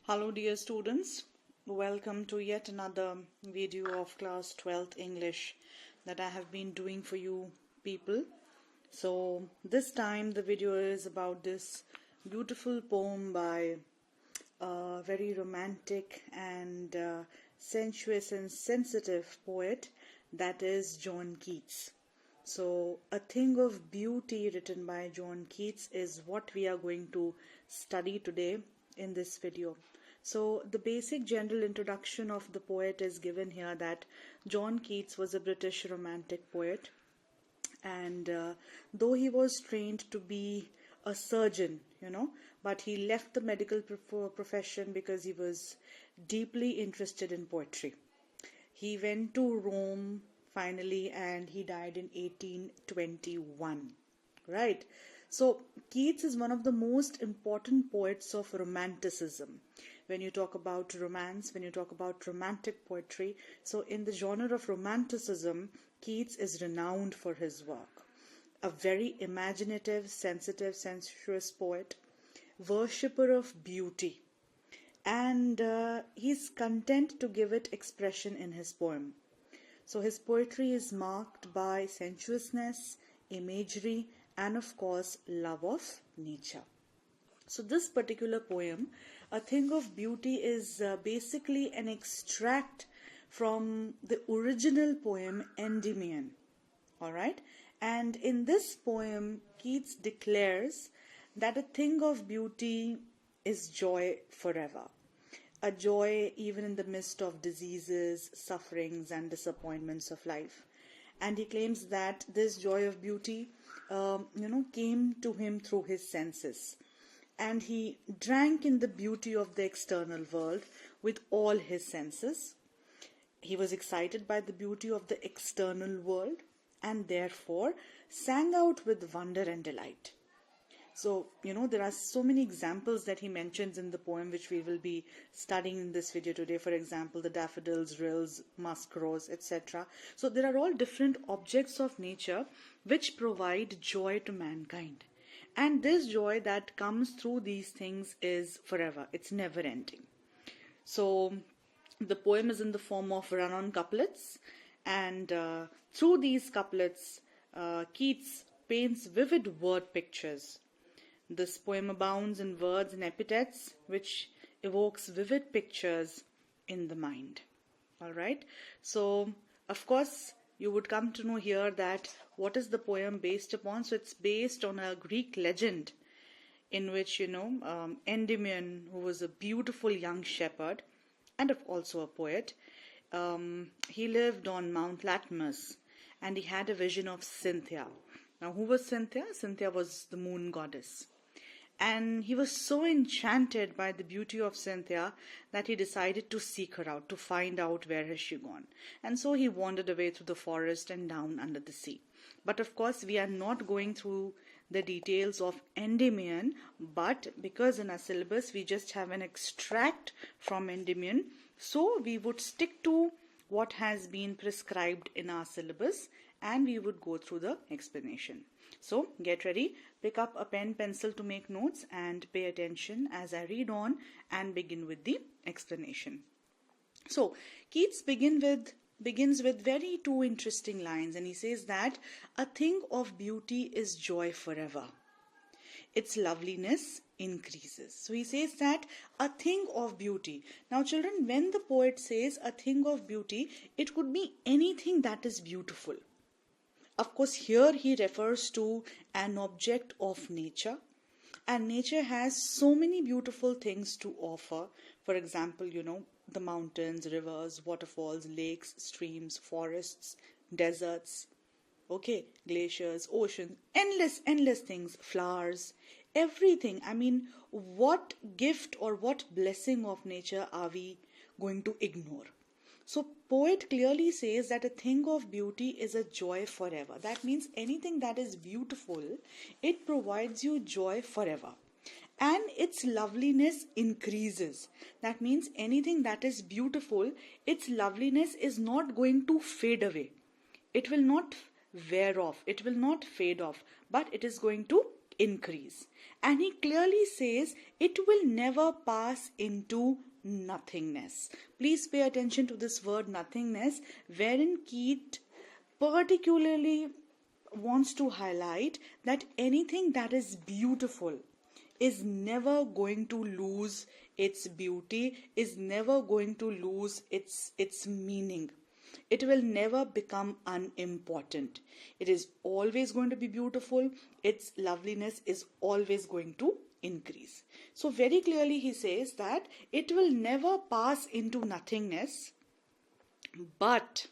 Hello dear students, welcome to yet another video of class 12th English that I have been doing for you people. So this time the video is about this beautiful poem by a very romantic and sensuous and sensitive poet, that is John Keats. So A Thing of Beauty, written by John Keats, is what we are going to study today in this video. So the basic general introduction of the poet is given here, that John Keats was a British romantic poet, and though he was trained to be a surgeon, but he left the medical profession because he was deeply interested in poetry. He went to Rome finally, and he died in 1821, right? So Keats is one of the most important poets of Romanticism. When you talk about romance, when you talk about romantic poetry, so in the genre of Romanticism, Keats is renowned for his work. A very imaginative, sensitive, sensuous poet, worshipper of beauty, and he's content to give it expression in his poem. So his poetry is marked by sensuousness, imagery, and of course love of nature. So this particular poem, A Thing of Beauty, is basically an extract from the original poem Endymion. Alright, and in this poem Keats declares that a thing of beauty is joy forever. A joy even in the midst of diseases, sufferings, and disappointments of life. And he claims that this joy of beauty, came to him through his senses. And he drank in the beauty of the external world with all his senses. He was excited by the beauty of the external world and therefore sang out with wonder and delight. So, there are so many examples that he mentions in the poem which we will be studying in this video today. For example, the daffodils, rills, musk rose, etc. So there are all different objects of nature which provide joy to mankind. And this joy that comes through these things is forever. It's never ending. So the poem is in the form of run-on couplets. And through these couplets, Keats paints vivid word pictures. This poem abounds in words and epithets which evokes vivid pictures in the mind. Alright, so of course you would come to know here that what is the poem based upon. So it's based on a Greek legend in which, Endymion, who was a beautiful young shepherd and also a poet, he lived on Mount Latmus and he had a vision of Cynthia. Now, who was Cynthia? Cynthia was the moon goddess. And he was so enchanted by the beauty of Cynthia that he decided to seek her out, to find out where has she gone. And so he wandered away through the forest and down under the sea. But of course, we are not going through the details of Endymion, but because in our syllabus we just have an extract from Endymion, so we would stick to what has been prescribed in our syllabus and we would go through the explanation. So get ready, pick up a pen, pencil to make notes and pay attention as I read on and begin with the explanation. So Keats begins with very two interesting lines, and he says that a thing of beauty is joy forever. Its loveliness increases. So he says that a thing of beauty. Now children, when the poet says a thing of beauty, it could be anything that is beautiful. Of course, here he refers to an object of nature, and nature has so many beautiful things to offer. For example, the mountains, rivers, waterfalls, lakes, streams, forests, deserts, glaciers, oceans, endless things, flowers, everything. I mean, what gift or what blessing of nature are we going to ignore? So poet clearly says that a thing of beauty is a joy forever. That means anything that is beautiful, it provides you joy forever. And its loveliness increases. That means anything that is beautiful, its loveliness is not going to fade away. It will not wear off. It will not fade off. But it is going to increase. And he clearly says it will never pass into nothingness. Please pay attention to this word nothingness, wherein Keats particularly wants to highlight that anything that is beautiful is never going to lose its beauty, is never going to lose its meaning. It will never become unimportant. It is always going to be beautiful. Its loveliness is always going to increase. So very clearly he says that it will never pass into nothingness, but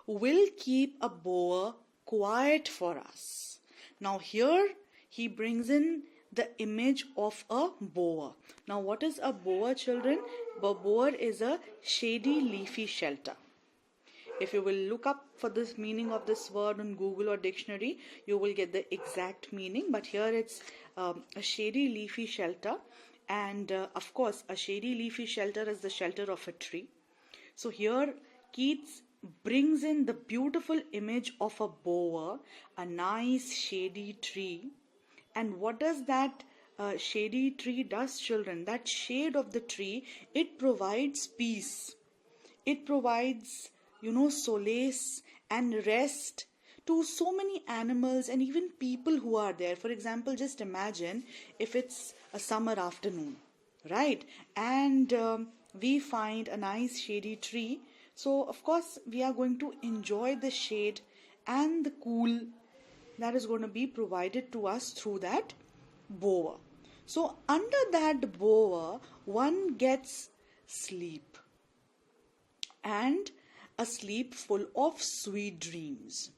will keep a bower quiet for us. Now here he brings in the image of a bower. Now what is a bower, children? A bower is a shady leafy shelter. If you will look up for this meaning of this word on Google or dictionary, you will get the exact meaning. But here it's a shady leafy shelter. And of course, a shady leafy shelter is the shelter of a tree. So here Keats brings in the beautiful image of a bower, a nice shady tree. And what does that shady tree does, children? That shade of the tree, it provides peace. It provides, solace and rest to so many animals and even people who are there. For example, just imagine if it's a summer afternoon, right? And we find a nice shady tree. So, of course, we are going to enjoy the shade and the cool that is going to be provided to us through that bower. So, under that bower, one gets sleep. And a sleep full of sweet dreams.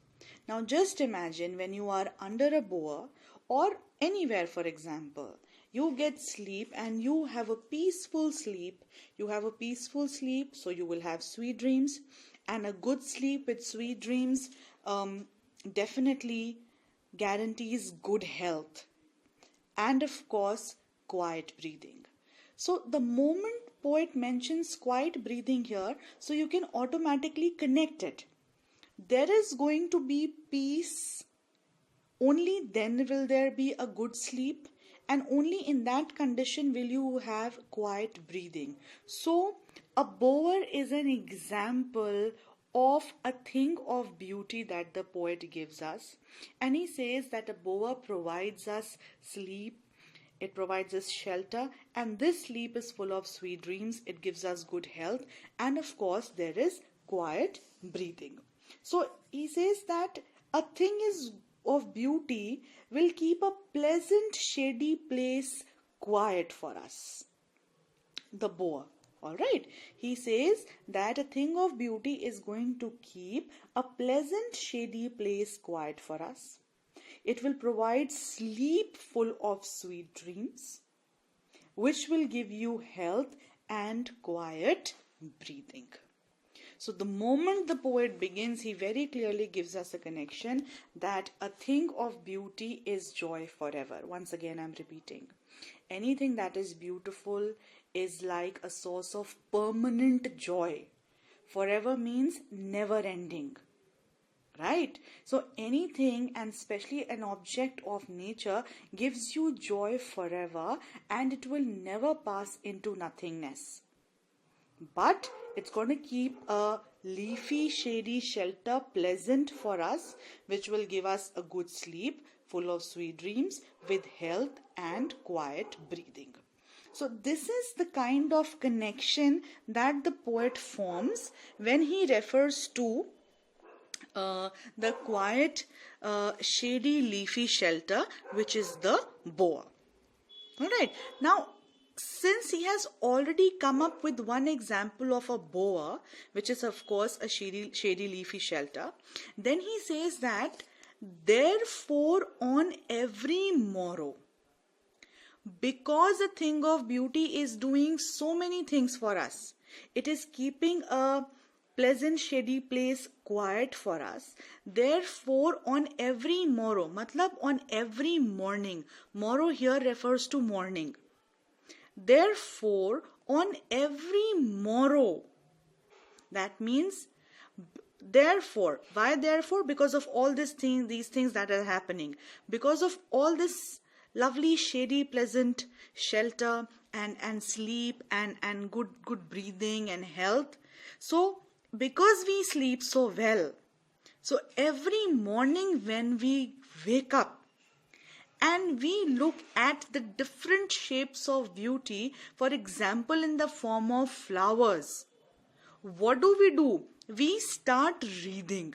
Now just imagine when you are under a bower or anywhere, for example, you get sleep and you have a peaceful sleep. You have a peaceful sleep, so you will have sweet dreams, and a good sleep with sweet dreams definitely guarantees good health and of course quiet breathing. So the moment poet mentions quiet breathing here, so you can automatically connect it. There is going to be peace, only then will there be a good sleep, and only in that condition will you have quiet breathing. So a bower is an example of a thing of beauty that the poet gives us, and he says that a bower provides us sleep. It provides us shelter, and this sleep is full of sweet dreams. It gives us good health, and of course there is quiet breathing. So he says that a thing is of beauty will keep a pleasant shady place quiet for us. The bower. Alright. He says that a thing of beauty is going to keep a pleasant shady place quiet for us. It will provide sleep full of sweet dreams, which will give you health and quiet breathing. So the moment the poet begins, he very clearly gives us a connection that a thing of beauty is joy forever. Once again, I'm repeating. Anything that is beautiful is like a source of permanent joy. Forever means never ending. Right? So anything, and especially an object of nature, gives you joy forever, and it will never pass into nothingness. But it's going to keep a leafy, shady shelter pleasant for us, which will give us a good sleep full of sweet dreams with health and quiet breathing. So this is the kind of connection that the poet forms when he refers to the quiet, shady, leafy shelter, which is the bower. Alright, now since he has already come up with one example of a bower, which is of course a shady, leafy shelter, then he says that therefore on every morrow, because a thing of beauty is doing so many things for us, it is keeping a pleasant shady place quiet for us. Therefore on every morrow, matlab on every morning, morrow here refers to morning. Therefore on every morrow, that means therefore. Why therefore? Because of all these things that are happening, because of all this lovely, shady, pleasant shelter and sleep and good breathing and health. So because we sleep so well, so every morning when we wake up and we look at the different shapes of beauty, for example, in the form of flowers, what do? We start reading.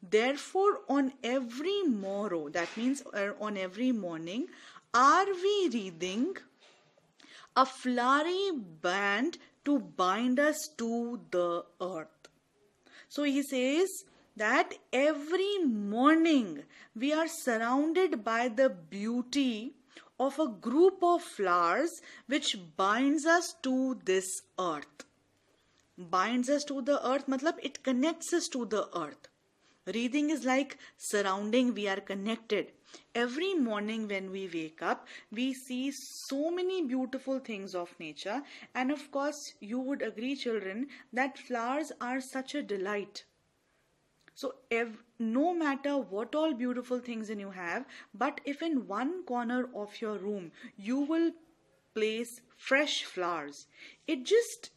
Therefore, on every morrow, that means on every morning, are we reading a flowery band to bind us to the earth? So he says that every morning we are surrounded by the beauty of a group of flowers which binds us to this earth. Binds us to the earth, matlab it connects us to the earth. Reading is like surrounding, we are connected. Every morning when we wake up, we see so many beautiful things of nature. And of course, you would agree, children, that flowers are such a delight. So no matter what all beautiful things you have, but if in one corner of your room, you will place fresh flowers, it just,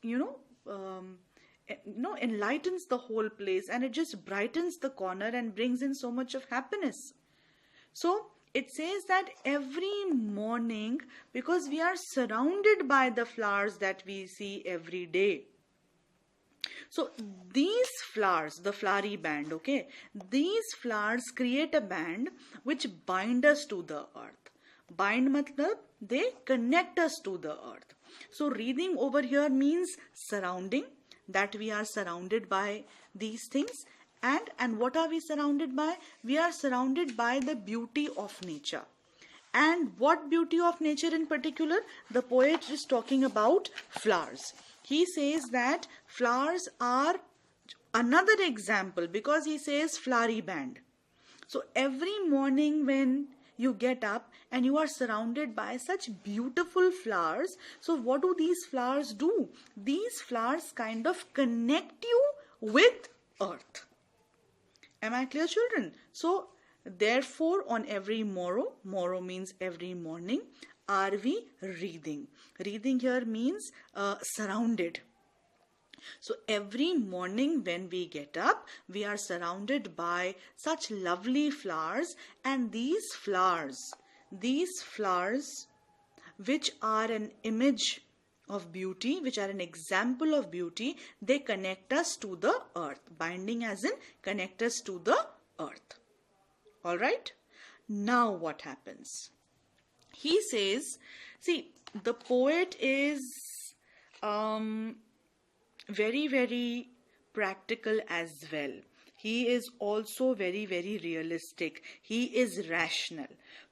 enlightens the whole place, and it just brightens the corner and brings in so much of happiness. So it says that every morning, because we are surrounded by the flowers that we see every day. So these flowers, the flowery band, okay, these flowers create a band which bind us to the earth. Bind matlab, they connect us to the earth. So reading over here means surrounding, that we are surrounded by these things. And what are we surrounded by? We are surrounded by the beauty of nature. And what beauty of nature in particular? The poet is talking about flowers. He says that flowers are another example, because he says flowery band. So every morning when you get up and you are surrounded by such beautiful flowers, so what do these flowers do? These flowers kind of connect you with earth. Am I clear, children? So therefore, on every morrow means every morning, are we reading? Reading here means surrounded. So every morning when we get up, we are surrounded by such lovely flowers, and these flowers which are an image of beauty, which are an example of beauty, they connect us to the earth. Binding as in connect us to the earth. All right. Now what happens? He says, see, the poet is very, very practical as well. He is also very, very realistic. He is rational.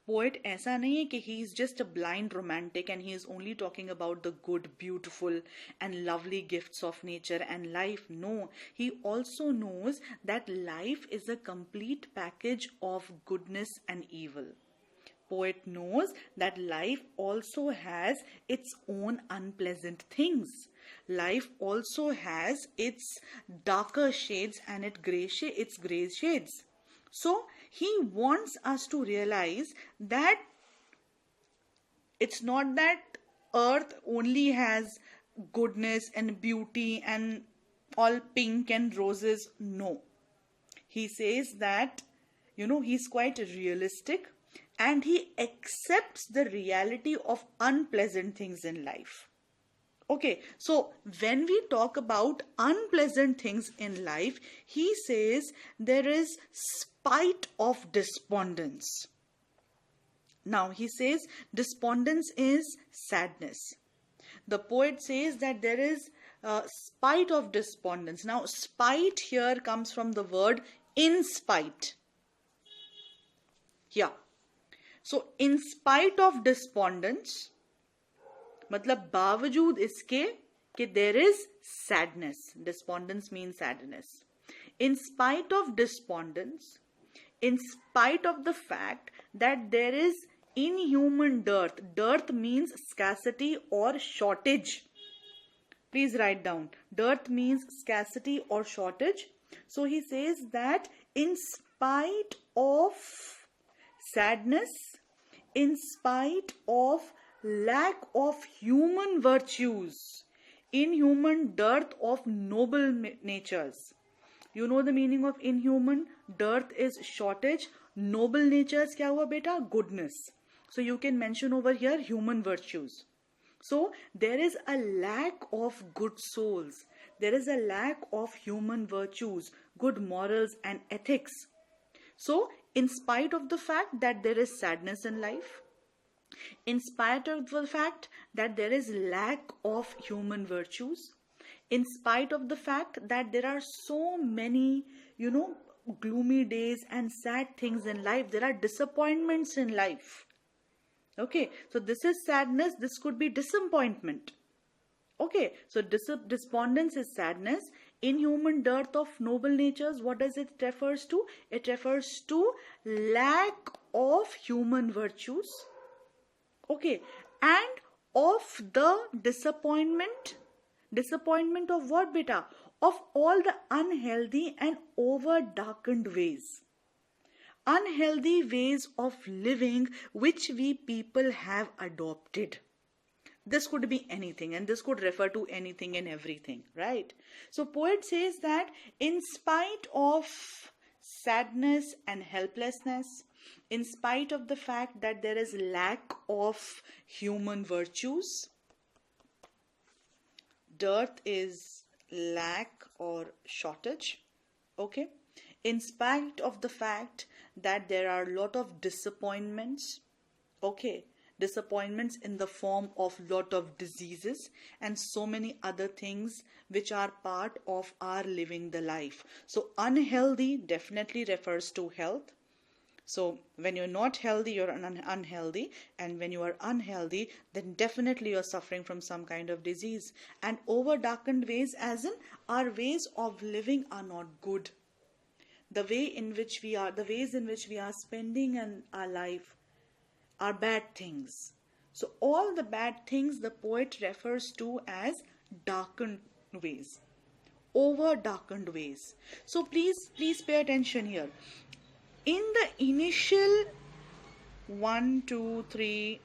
Poet ऐसा नहीं है कि he is just a blind romantic and he is only talking about the good, beautiful and lovely gifts of nature and life. No, he also knows that life is a complete package of goodness and evil. Poet knows that life also has its own unpleasant things. Life also has its darker shades and its gray shades. So he wants us to realize that it's not that earth only has goodness and beauty and all pink and roses. No. He says that, he's quite realistic and he accepts the reality of unpleasant things in life. Okay, so when we talk about unpleasant things in life, he says there is spite of despondence. Now he says despondence is sadness. The poet says that there is spite of despondence. Now spite here comes from the word in spite. Yeah. So in spite of despondence, मतलब बावजूद इसके कि there is sadness. Despondence means sadness. In spite of despondence, in spite of the fact that there is inhuman dearth. Dearth means scarcity or shortage. Please write down. Dearth means scarcity or shortage. So he says that in spite of sadness, in spite of lack of human virtues, inhuman dearth of noble natures. You know the meaning of inhuman? Dearth is shortage. Noble natures क्या हुआ बेटा? Goodness. So you can mention over here human virtues. So there is a lack of good souls. There is a lack of human virtues, good morals and ethics. So in spite of the fact that there is sadness in life, in spite of the fact that there is lack of human virtues, in spite of the fact that there are so many, gloomy days and sad things in life, there are disappointments in life. Okay, so this is sadness, this could be disappointment. Okay, so despondence is sadness. Inhuman dearth of noble natures, what does it refers to? It refers to lack of human virtues. Okay, and of the disappointment. Disappointment of what, beta? Of all the unhealthy and over darkened ways. Unhealthy ways of living which we people have adopted. This could be anything, and this could refer to anything and everything, right? So poet says that in spite of sadness and helplessness, in spite of the fact that there is lack of human virtues, dearth is lack or shortage, okay? In spite of the fact that there are a lot of disappointments, okay? Disappointments in the form of lot of diseases and so many other things which are part of our living the life. So unhealthy definitely refers to health. So when you're not healthy, you're unhealthy, and when you are unhealthy, then definitely you're suffering from some kind of disease. And over darkened ways, as in our ways of living are not good. The ways in which we are spending our life are bad things. So all the bad things the poet refers to as darkened ways, over darkened ways. So please pay attention here. In the initial 1, 2, 3,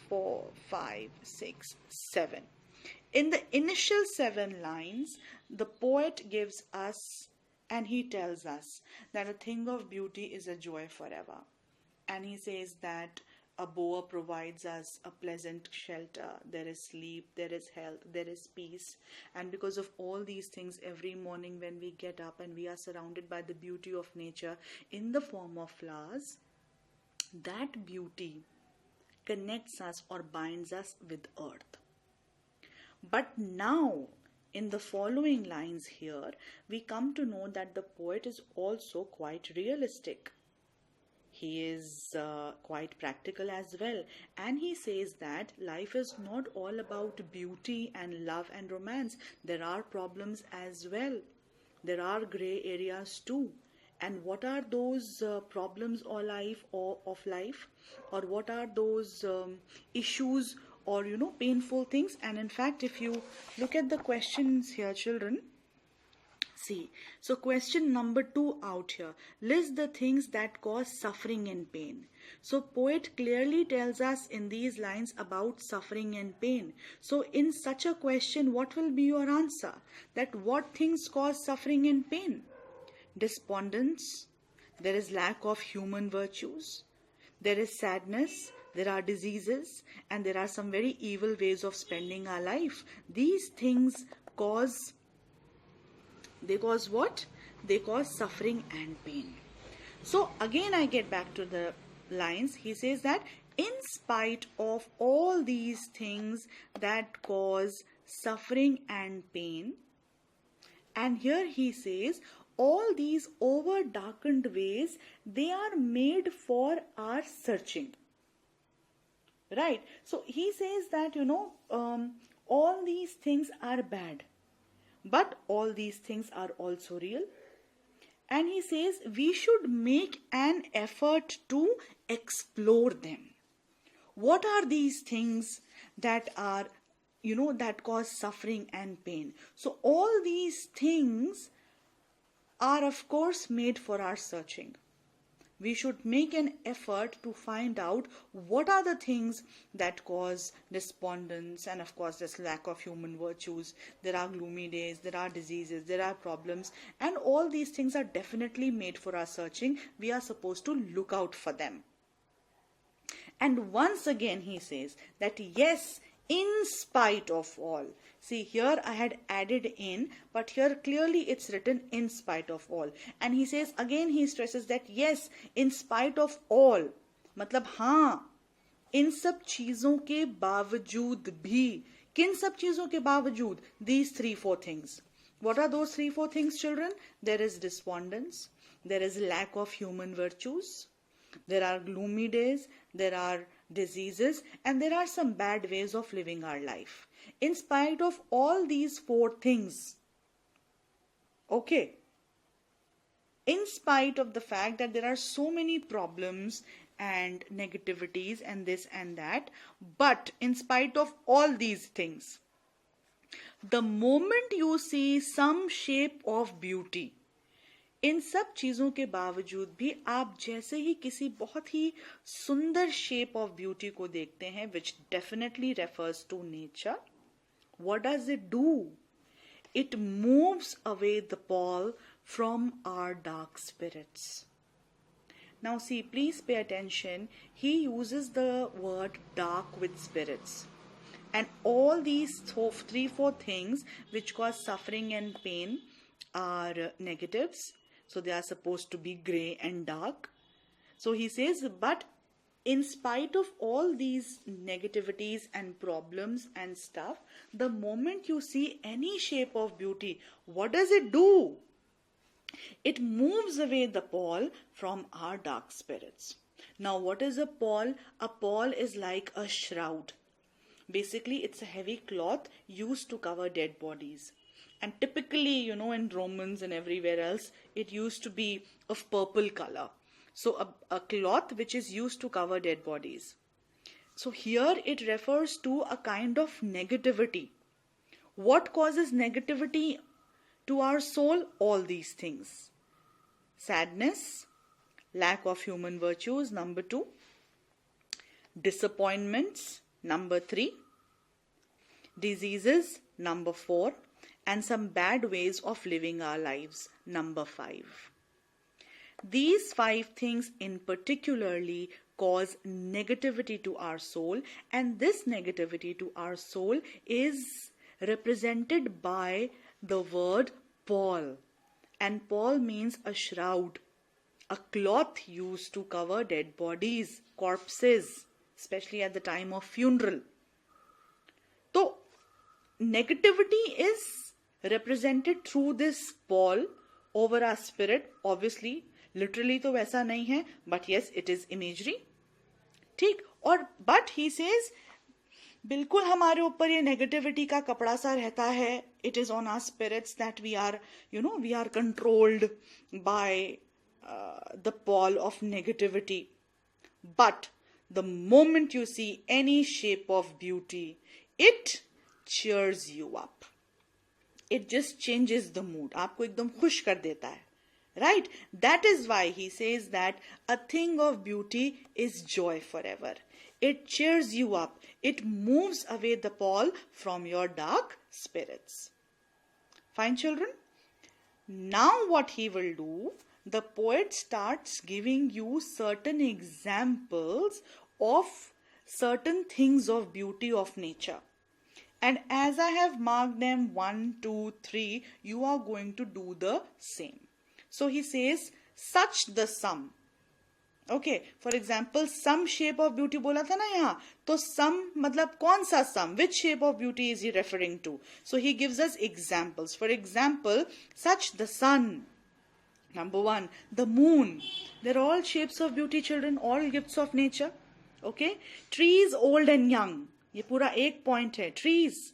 4, 5, 6, 7. In the initial 7 lines, the poet gives us and he tells us that a thing of beauty is a joy forever. And he says that a bower provides us a pleasant shelter. There is sleep, there is health, there is peace. And because of all these things, every morning when we get up and we are surrounded by the beauty of nature in the form of flowers, that beauty connects us or binds us with earth. But now, in the following lines here, we come to know that the poet is also quite realistic. He is quite practical as well, and he says that life is not all about beauty and love and romance. There are problems as well. There are grey areas too. And what are those problems of life, or what are those issues or painful things? And in fact, if you look at the questions here, children, see, so question number 2 out here, list the things that cause suffering and pain. So poet clearly tells us in these lines about suffering and pain. So in such a question, what will be your answer? That what things cause suffering and pain? Despondence, there is lack of human virtues, there is sadness, there are diseases, and there are some very evil ways of spending our life. These things cause what? They cause suffering and pain. So again I get back to the lines. He says that in spite of all these things that cause suffering and pain, and here he says all these over darkened ways, they are made for our searching. Right? So he says that all these things are bad, but all these things are also real. And he says we should make an effort to explore them. What are these things that are, that cause suffering and pain? So all these things are of course made for our searching. We should make an effort to find out what are the things that cause despondence, and of course this lack of human virtues. There are gloomy days, there are diseases, there are problems, and all these things are definitely made for our searching. We are supposed to look out for them. And once again he says that yes, in spite of all. See, here I had added in, but here clearly it's written in spite of all. And he says again, he stresses that yes, in spite of all. मतलब हाँ, इन सब चीजों के बावजूद भी. किन सब चीजों के बावजूद? These 3-4 things. What are those 3-4 things, children? There is despondence. There is lack of human virtues. There are gloomy days, there are diseases, and there are some bad ways of living our life. In spite of all these 4 things, okay, in spite of the fact that there are so many problems and negativities and this and that, but in spite of all these things, the moment you see some shape of beauty, इन सब चीजों के बावजूद भी आप जैसे ही किसी बहुत ही सुंदर शेप ऑफ ब्यूटी को देखते हैं, which definitely refers to nature, what does it do? It moves away the pall from our dark spirits. Now see, please pay attention. He uses the word dark with spirits. And all these 3-4 things which cause suffering and pain are negatives. So they are supposed to be gray and dark. So he says, but in spite of all these negativities and problems and stuff, the moment you see any shape of beauty, what does it do? It moves away the pall from our dark spirits. Now what is a pall? A pall is like a shroud. Basically, it's a heavy cloth used to cover dead bodies. And typically, in Romans and everywhere else, it used to be of purple color. So a cloth which is used to cover dead bodies. So here it refers to a kind of negativity. What causes negativity to our soul? All these things. Sadness, lack of human virtues, number 2. Disappointments, number 3. Diseases, number 4. And some bad ways of living our lives, number 5. These 5 things in particularly cause negativity to our soul, and this negativity to our soul is represented by the word pall. And pall means a shroud, a cloth used to cover dead bodies, corpses, especially at the time of funeral. So, negativity is represented through this pall over our spirit. Obviously, literally तो वैसा नहीं है, but yes, it is imagery. ठीक, और but he says, बिल्कुल हमारे ऊपर ये negativity का कपड़ा सा रहता है. It is on our spirits that we are, we are controlled by the pall of negativity. But the moment you see any shape of beauty, it cheers you up. It just changes the mood. आपको एकदम खुश कर देता है. Right? That is why he says that a thing of beauty is joy forever. It cheers you up. It moves away the pall from your dark spirits. Fine, children? Now what he will do, the poet starts giving you certain examples of certain things of beauty of nature. And as I have marked them 1, 2, 3, you are going to do the same. So he says, such the sum. Okay, for example, some shape of beauty बोला था ना यहाँ. तो some मतलब कौन सा some? Which shape of beauty is he referring to? So he gives us examples. For example, such the sun. Number 1, the moon. They're all shapes of beauty, children, all gifts of nature. Okay, trees old and young. ये पूरा एक point है. Trees,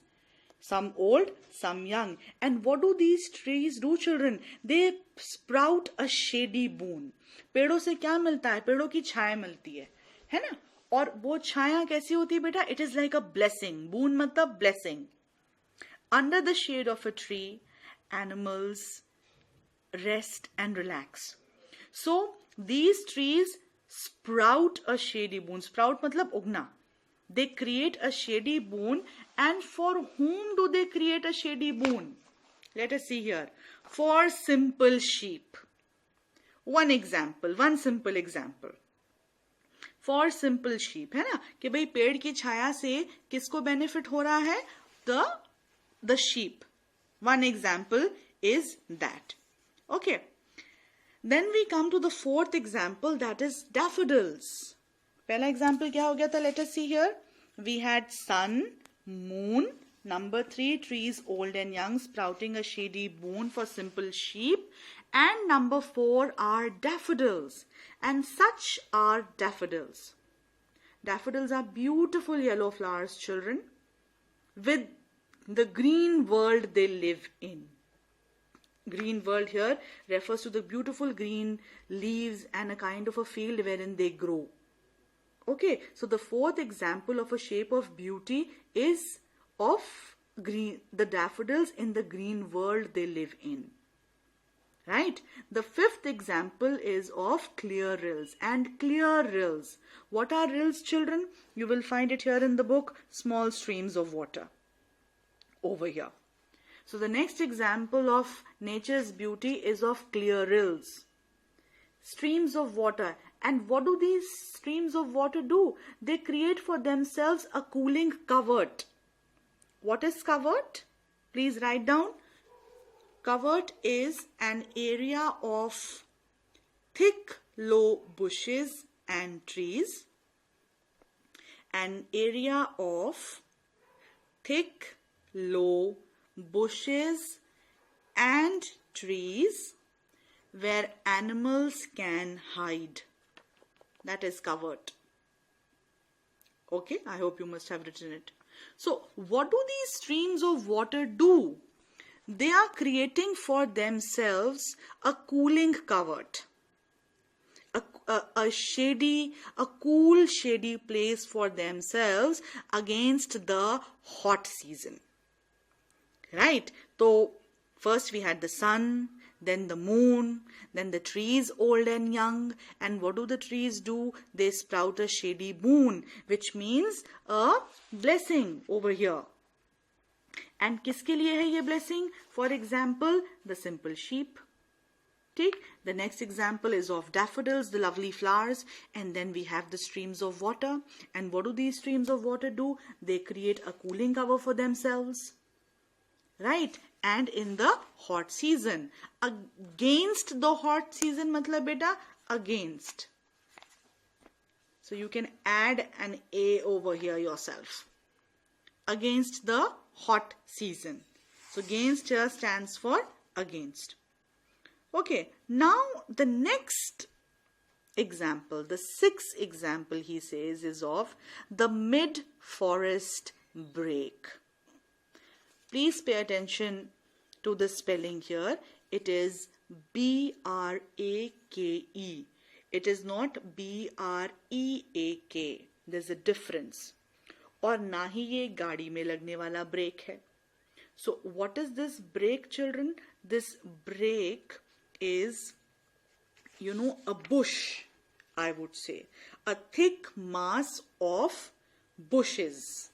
some old, some young. And what do these trees do, children? They sprout a shady boon. पेड़ों से क्या मिलता है? पेड़ों की छाया मिलती है ना? और वो छाया कैसी होती है बेटा? It is like a blessing. Boon मतलब blessing. Under the shade of a tree, animals rest and relax. So These trees sprout a shady boon. Sprout matlab ugna. They create a shady boon. And for whom do they create a shady boon? Let us see here. For simple sheep. One simple example. For simple sheep, है ना, कि भाई पेड़ की छाया से किसको benefit हो रहा है? The sheep. One example is that. Okay. Then we come to the fourth example, that is daffodils. पहला example क्या हो गया था? Let us see here. We had sun, moon. Number 3, trees old and young sprouting a shady boon for simple sheep. And number 4 are daffodils. And such are daffodils. Daffodils are beautiful yellow flowers, children, with the green world they live in. Green world here refers to the beautiful green leaves and a kind of a field wherein they grow. Okay, so the fourth example of a shape of beauty is of the daffodils in the green world they live in. Right? The fifth example is of clear rills. And clear rills. What are rills, children? You will find it here in the book. Small streams of water. Over here. So the next example of nature's beauty is of clear rills. Streams of water. And what do these streams of water do? They create for themselves a cooling covert. What is covert? Please write down. Covert is an area of thick, low bushes and trees. An area of thick, low bushes and trees where animals can hide. That is covert. Okay, I hope you must have written it. So, what do these streams of water do? They are creating for themselves a cooling covert. A cool shady place for themselves against the hot season. Right? So, first we had the sun, then the moon, then the trees old and young. And what do the trees do? They sprout a shady boon, which means a blessing over here. And किसके लिए है ये blessing? For example, the simple sheep. ठीक? The next example is of daffodils, the lovely flowers. And then we have the streams of water. And what do these streams of water do? They create a cooling cover for themselves. Right? And in the hot season. Against the hot season, matlab beta, against. So you can add an A over here yourself. Against the hot season. So against here stands for against. Okay, now the next example, the sixth example he says is of the mid-forest break. Please pay attention to the spelling here. It is B-R-A-K-E. It is not B-R-E-A-K. There's a difference. और ना ही ये गाड़ी में लगने वाला break है. So what is this break, children? This break is, a bush, I would say. A thick mass of bushes.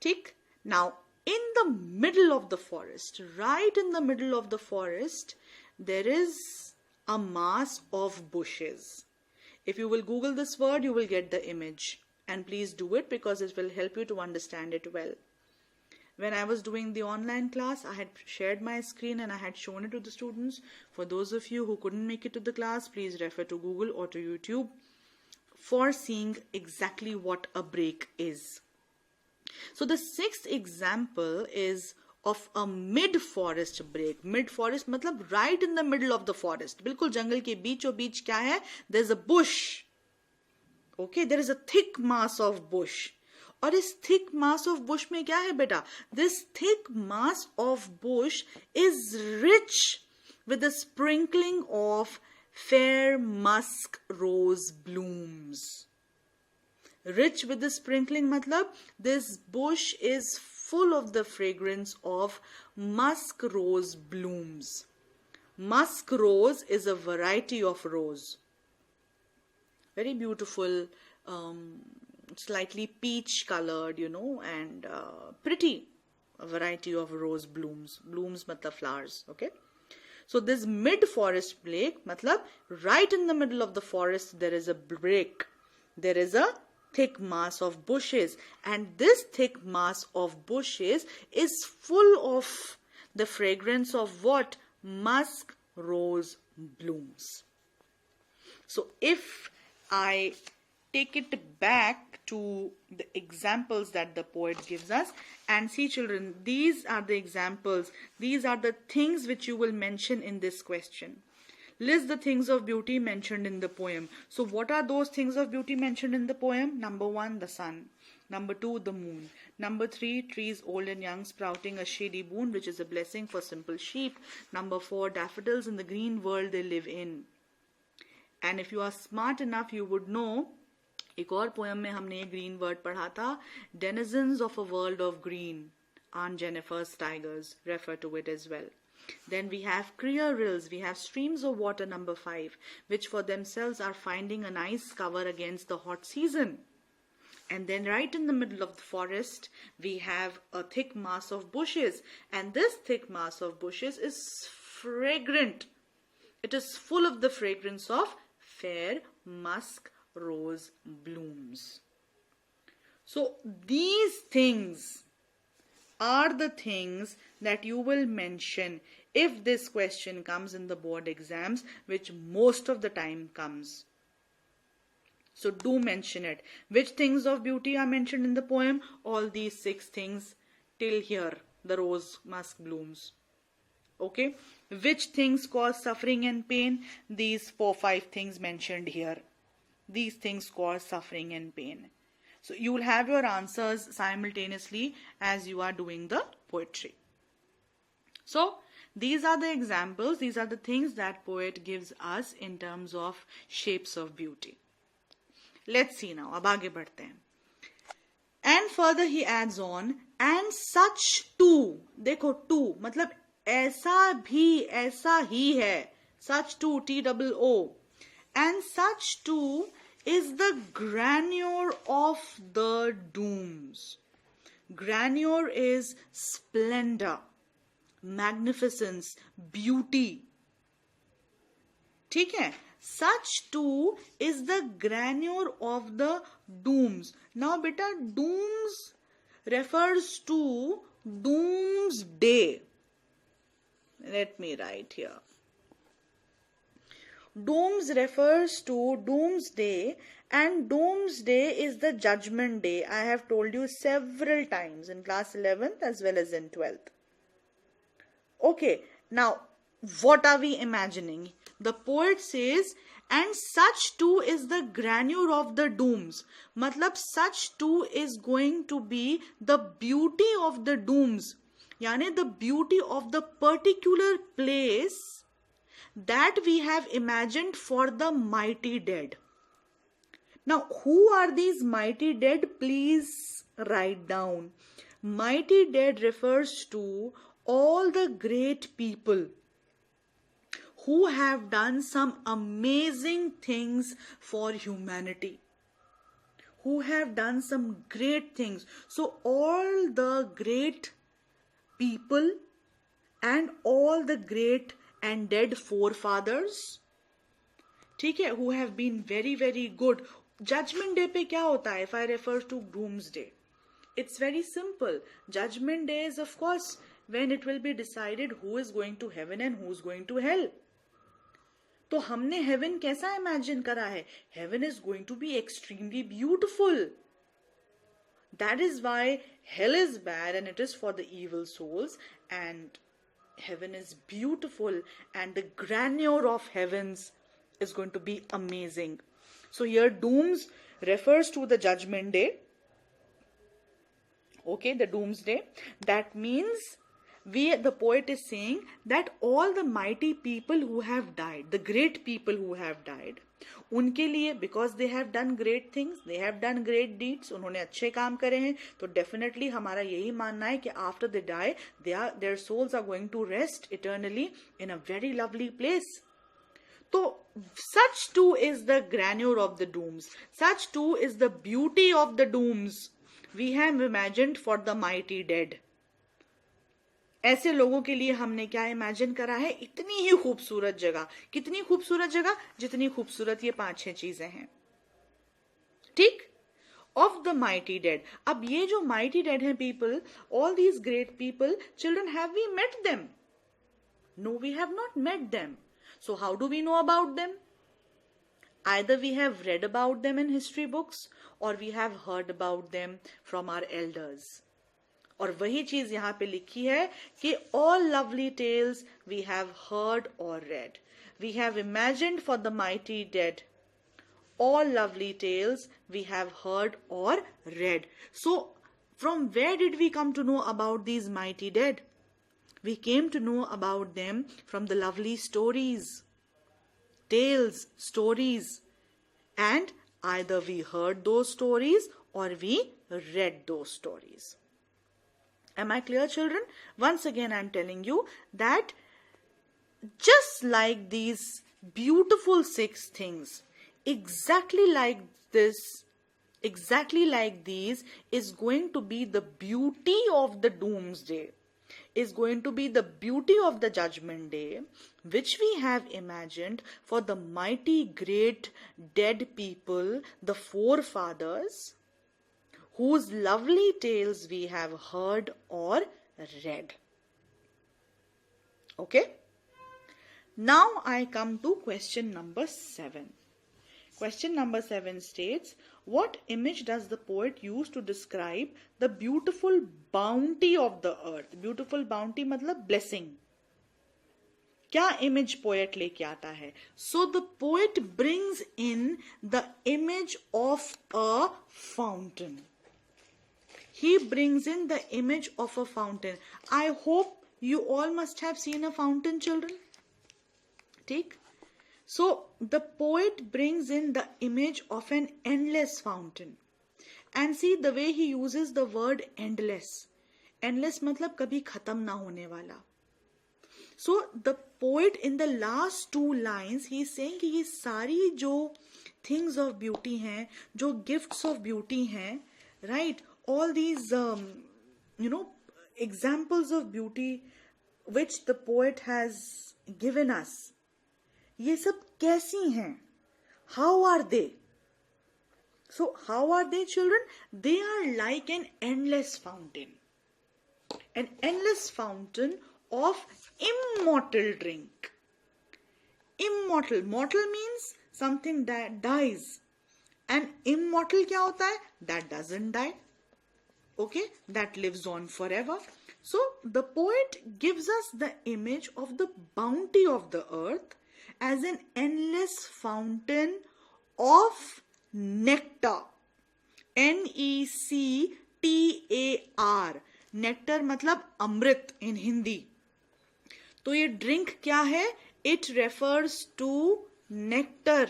Thick. Now, in the middle of the forest, right in the middle of the forest, there is a mass of bushes. If you will Google this word, you will get the image. And please do it because it will help you to understand it well. When I was doing the online class, I had shared my screen and I had shown it to the students. For those of you who couldn't make it to the class, please refer to Google or to YouTube for seeing exactly what a break is. So the sixth example is of a mid-forest break. Mid-forest matlab right in the middle of the forest. बिल्कुल जंगल के बीचों बीच क्या है? There's a bush. Okay, there is a thick mass of bush. और इस thick mass of bush में क्या है बेटा? This thick mass of bush is rich with a sprinkling of fair musk rose blooms. Rich with the sprinkling matlab this bush is full of the fragrance of musk rose blooms. Musk rose is a variety of rose. Very beautiful, slightly peach colored, and pretty variety of rose blooms. Blooms matlab flowers, okay? So this mid forest break, matlab right in the middle of the forest there is a break. There is a thick mass of bushes, and this thick mass of bushes is full of the fragrance of what? Musk rose blooms. So if I take it back to the examples that the poet gives us, and see children, these are the examples, these are the things which you will mention in this question. List the things of beauty mentioned in the poem. So what are those things of beauty mentioned in the poem? Number 1, the sun. Number 2, the moon. Number 3, trees old and young sprouting a shady boon, which is a blessing for simple sheep. Number 4, daffodils in the green world they live in. And if you are smart enough, you would know, एक और poem में हमने ये green word पढ़ा था, denizens of a world of green. Aunt Jennifer's tigers refer to it as well. Then we have clear rills, we have streams of water, number 5, which for themselves are finding a nice cover against the hot season. And then right in the middle of the forest, we have a thick mass of bushes, and this thick mass of bushes is fragrant. It is full of the fragrance of fair musk rose blooms. So these things are the things that you will mention if this question comes in the board exams, which most of the time comes. So do mention it. Which things of beauty are mentioned in the poem? All these 6 things till here, the rose musk blooms. Okay. Which things cause suffering and pain? These 4-5 things mentioned here. These things cause suffering and pain. So you will have your answers simultaneously as you are doing the poetry. So these are the examples, these are the things that poet gives us in terms of shapes of beauty. Let's see now, अब आगे बढ़ते हैं. And further he adds on, and such too, देखो too मतलब ऐसा भी ऐसा ही है, such too, T-O-O, and such too is the grandeur of the dooms. Grandeur is splendor, magnificence, beauty. ठीक है? Such too is the grandeur of the dooms. Now beta, dooms refers to doomsday. Let me write here. Dooms refers to doomsday, and doomsday is the judgment day. I have told you several times in class 11th as well as in 12th. Okay, now what are we imagining? The poet says, and such too is the grandeur of the dooms. Matlab such too is going to be the beauty of the dooms. Yani the beauty of the particular place that we have imagined for the mighty dead. Now, who are these mighty dead? Please write down. Mighty dead refers to all the great people who have done some amazing things for humanity, who have done some great things. So all the great people and all the great and dead forefathers, ठीक है, who have been very very good. Judgment day पे क्या होता है? If I refer to doomsday, it's very simple. Judgment day is of course when it will be decided who is going to heaven and who is going to hell. तो हमने heaven कैसा imagine करा है? Heaven is going to be extremely beautiful. That is why hell is bad and it is for the evil souls, and heaven is beautiful, and the grandeur of heavens is going to be amazing. So here dooms refers to the judgment day. Okay, the doomsday. That means The poet is saying that all the mighty people who have died, the great people who have died, उनके लिए, because they have done great things, they have done great deeds, उन्होंने अच्छे काम करे हैं, तो definitely हमारा यही मानना है कि after they die, their souls are going to rest eternally in a very lovely place. So such too is the grandeur of the dooms. Such too is the beauty of the dooms we have imagined for the mighty dead. ऐसे लोगों के लिए हमने क्या imagine करा है? इतनी ही खूबसूरत जगह. कितनी खूबसूरत जगह? जितनी खूबसूरत ये 5-6 चीजें हैं. ठीक? Of the mighty dead. अब ये जो mighty dead हैं people, all these great people, children, have we met them? No, we have not met them. So how do we know about them? Either we have read about them in history books or we have heard about them from our elders. और वही चीज यहाँ पे लिखी है कि all lovely tales we have heard or read. We have imagined for the mighty dead. All lovely tales we have heard or read. So from where did we come to know about these mighty dead? We came to know about them from the lovely stories, tales, stories. And either we heard those stories or we read those stories. Am I clear, children? Once again, I am telling you that just like these beautiful 6 things, exactly like this, exactly like these is going to be the beauty of the doomsday, is going to be the beauty of the judgment day, which we have imagined for the mighty great dead people, the forefathers, whose lovely tales we have heard or read. Okay? Now I come to question number 7. Question number 7 states, what image does the poet use to describe the beautiful bounty of the earth? Beautiful bounty मतलब blessing. क्या image poet लेके आता है? So the poet brings in the image of a fountain. He brings in the image of a fountain. I hope you all must have seen a fountain, children. Take. So the poet brings in the image of an endless fountain. And see the way he uses the word endless. Endless मतलब कभी खत्म ना होने वाला. So the poet in the last 2 lines he is saying कि ये सारी जो things of beauty हैं, जो gifts of beauty हैं, right? All these examples of beauty which the poet has given us, ये सब कैसी हैं? How are they? So how are they, children? They are like an endless fountain. An endless fountain of immortal drink. Immortal. Mortal means something that dies. And immortal क्या होता है? That doesn't die. Okay? That lives on forever. So the poet gives us the image of the bounty of the earth as an endless fountain of nectar. Nectar. Nectar मतलब अमृत in Hindi. तो ये drink क्या है? It refers to nectar.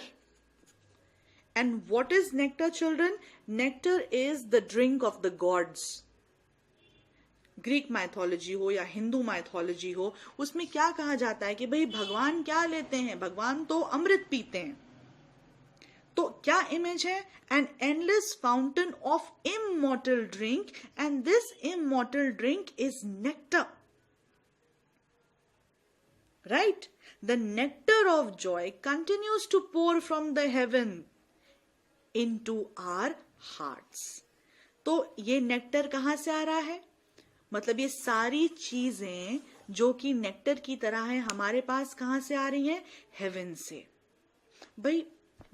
And what is nectar, children? Nectar is the drink of the gods. Greek mythology हो या Hindu mythology हो, उसमें क्या कहा जाता है कि भाई भगवान क्या लेते हैं? भगवान तो अमृत पीते हैं. तो क्या इमेज है? An endless fountain of immortal drink, and this immortal drink is nectar. Right? The nectar of joy continues to pour from the heaven into our hearts. तो ये नेक्टर कहाँ से आ रहा है? मतलब ये सारी चीजें जो कि नेक्टर की तरह है हमारे पास कहाँ से आ रही हैं? हेवन से. भाई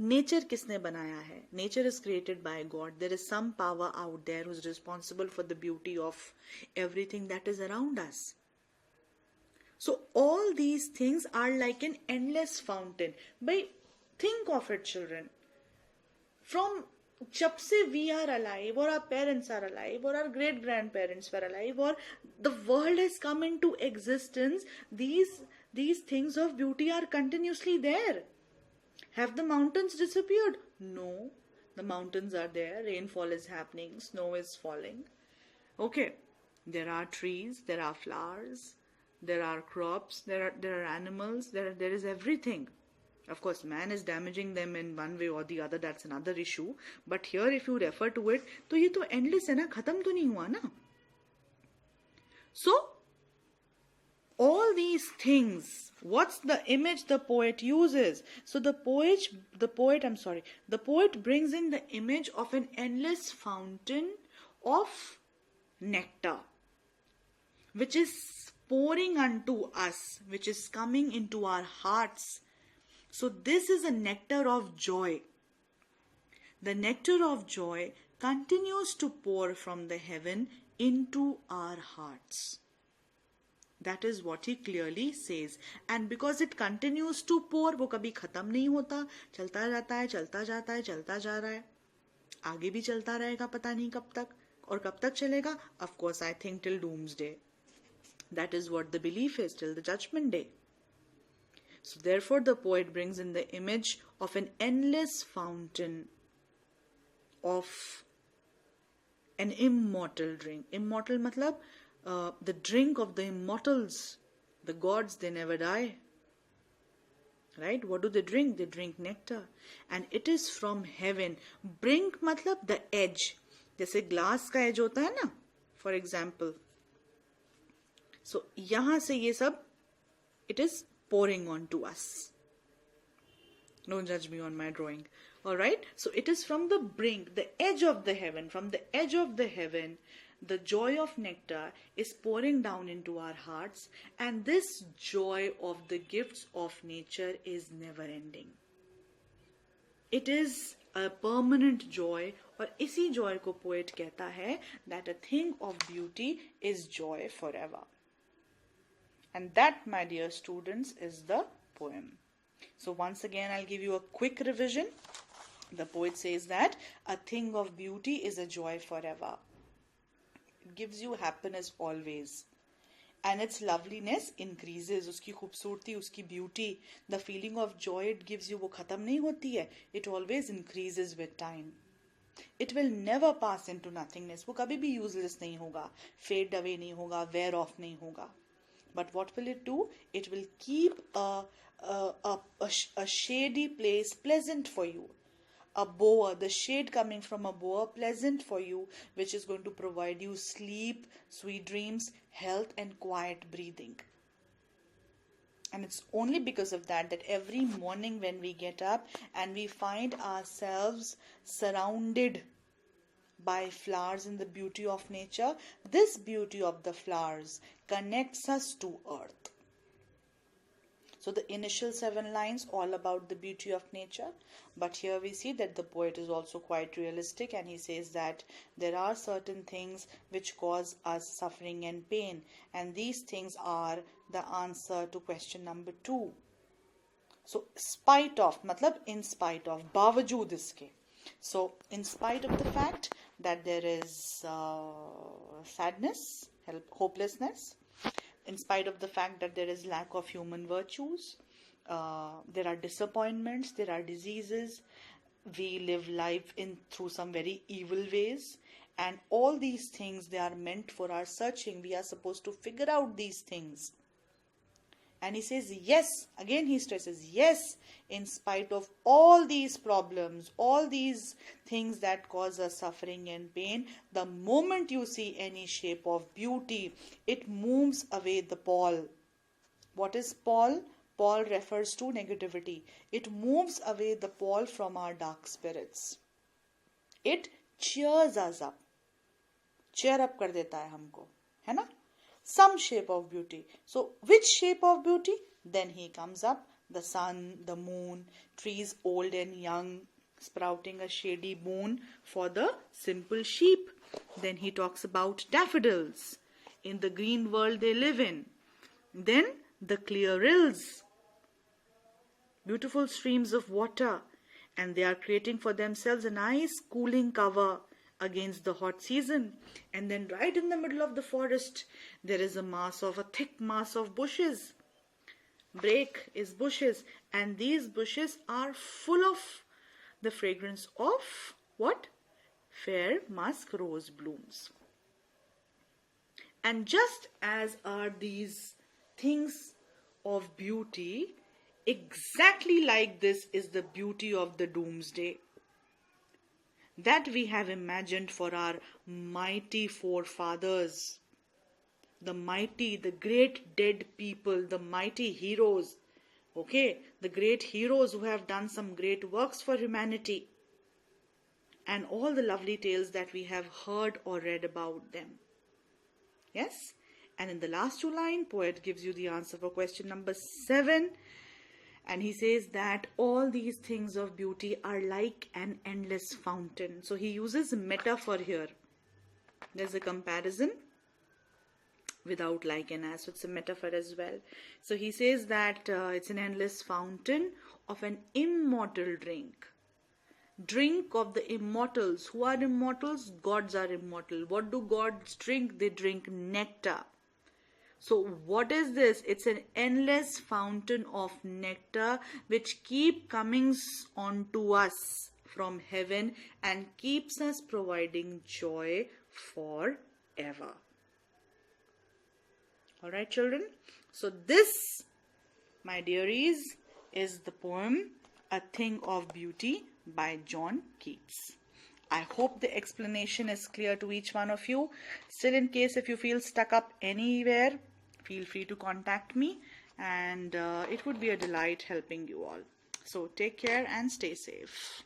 नेचर किसने बनाया है? Nature is created by God. There is some power out there who is responsible for the beauty of everything that is around us. So all these things are like an endless fountain. By think of it, children. From जब से we are alive or our parents are alive or our great grandparents were alive or the world has come into existence, these things of beauty are continuously there. Have the mountains disappeared? No. The mountains are there, rainfall is happening, snow is falling. Okay. There are trees, there are flowers, there are crops, there are animals, there is everything. Of course, man is damaging them in one way or the other, that's another issue. But here if you refer to it, तो ये तो endless है ना, खत्म तो नहीं हुआ ना. So, all these things, what's the image the poet uses? So the poet brings in the image of an endless fountain of nectar, which is pouring unto us, which is coming into our hearts. So this is a nectar of joy. The nectar of joy continues to pour from the heaven into our hearts. That is what he clearly says. And because it continues to pour, वो कभी खत्म नहीं होता, चलता जाता है, चलता जाता है, चलता जा रहा है. आगे भी चलता रहेगा, पता नहीं कब तक. और कब तक चलेगा? Of course, I think till doomsday. That is what the belief is, till the judgment day. So therefore the poet brings in the image of an endless fountain of an immortal drink. Immortal matlab the drink of the immortals, the gods, they never die. Right? What do they drink? They drink nectar. And it is from heaven. Brink matlab the edge. जैसे glass का as होता है ना, for example. सो यहां से ये सब it is pouring on to us. Don't judge me on my drawing. Alright? So it is from the brink, the edge of the heaven. From the edge of the heaven, the joy of nectar is pouring down into our hearts. And this joy of the gifts of nature is never ending. It is a permanent joy. और इसी joy को poet कहता है that a thing of beauty is joy forever. And that, my dear students, is the poem. So once again, I'll give you a quick revision. The poet says that a thing of beauty is a joy forever. It gives you happiness always. And its loveliness increases. Uski khubsurti, uski beauty, the feeling of joy it gives you, wo khatam nahi hoti hai. It always increases with time. It will never pass into nothingness. वो कभी भी useless नहीं होगा, fade away नहीं होगा, wear off नहीं होगा. But what will it do? It will keep a shady place pleasant for you. A bower, the shade coming from a bower, pleasant for you, which is going to provide you sleep, sweet dreams, health, and quiet breathing. And it's only because of that every morning when we get up and we find ourselves surrounded by flowers in the beauty of nature, this beauty of the flowers connects us to earth. So the initial 7 lines all about the beauty of nature, but here we see that the poet is also quite realistic, and he says that there are certain things which cause us suffering and pain, and these things are the answer to question number 2. So spite of, matlab in spite of, बावजूद इसके. So in spite of the fact that there is sadness, hopelessness, in spite of the fact that there is lack of human virtues, there are disappointments, there are diseases, we live life through some very evil ways, and all these things, they are meant for our searching. We are supposed to figure out these things. And he says, yes, again he stresses, yes, in spite of all these problems, all these things that cause us suffering and pain, the moment you see any shape of beauty, it moves away the pall. What is pall? Pall refers to negativity. It moves away the pall from our dark spirits. It cheers us up. Cheer up kar deta hai humko. Hai na? Some shape of beauty. So which shape of beauty? Then he comes up, the sun, the moon, trees old and young, sprouting a shady boon for the simple sheep. Then he talks about daffodils in the green world they live in. Then the clear rills, beautiful streams of water, and they are creating for themselves a nice cooling cover against the hot season. And then right in the middle of the forest, there is a thick mass of bushes. Brake is bushes, and these bushes are full of the fragrance of what? Fair musk rose blooms. And just as are these things of beauty, exactly like this is the beauty of the doomsday that we have imagined for our mighty forefathers, the mighty, the great dead people, the mighty heroes, okay, the great heroes who have done some great works for humanity, and all the lovely tales that we have heard or read about them. Yes? And in the last two lines, poet gives you the answer for question number 7. And he says that all these things of beauty are like an endless fountain. So he uses metaphor here. There's a comparison without like and as. So it's a metaphor as well. So he says that it's an endless fountain of an immortal drink. Drink of the immortals. Who are immortals? Gods are immortal. What do gods drink? They drink nectar. So what is this? It's an endless fountain of nectar which keep coming onto us from heaven and keeps us providing joy forever. Alright, children. So this, my dearies, is the poem A Thing of Beauty by John Keats. I hope the explanation is clear to each one of you. Still, in case if you feel stuck up anywhere, feel free to contact me, and it would be a delight helping you all. So take care and stay safe.